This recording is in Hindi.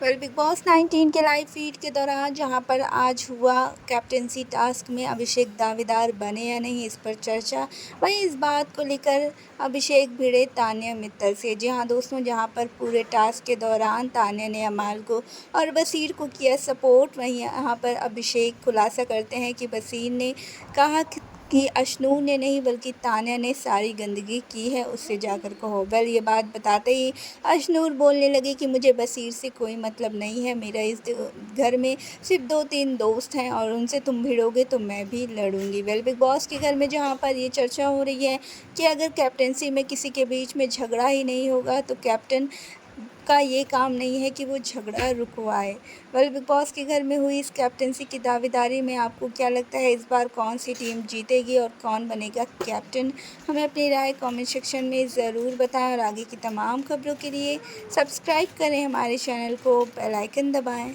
बिग बॉस 19 के लाइव फीड के दौरान जहां पर आज हुआ कैप्टेंसी टास्क में अभिषेक दावेदार बने या नहीं, इस पर चर्चा। वहीं इस बात को लेकर अभिषेक भिड़े तान्या मित्तल से। जी हाँ दोस्तों, जहां पर पूरे टास्क के दौरान तान्या ने अमाल को और बसीर को किया सपोर्ट, वहीं यहाँ पर अभिषेक खुलासा करते हैं कि बसीर ने कहा कि अशनूर ने नहीं बल्कि तान्या ने सारी गंदगी की है, उससे जाकर कहो। वेल, ये बात बताते ही अशनूर बोलने लगे कि मुझे बसीर से कोई मतलब नहीं है, मेरा इस घर में सिर्फ 2-3 दोस्त हैं और उनसे तुम भिड़ोगे तो मैं भी लड़ूंगी। वेल, बिग बॉस के घर में जहाँ पर ये चर्चा हो रही है कि अगर कैप्टेंसी में किसी के बीच में झगड़ा ही नहीं होगा तो कैप्टन का ये काम नहीं है कि वो झगड़ा रुकवाए। वेल, बिग बॉस के घर में हुई इस कैप्टेंसी की दावेदारी में आपको क्या लगता है, इस बार कौन सी टीम जीतेगी और कौन बनेगा कैप्टन? हमें अपनी राय कमेंट सेक्शन में ज़रूर बताएं और आगे की तमाम खबरों के लिए सब्सक्राइब करें हमारे चैनल को, बेल आइकन दबाएं।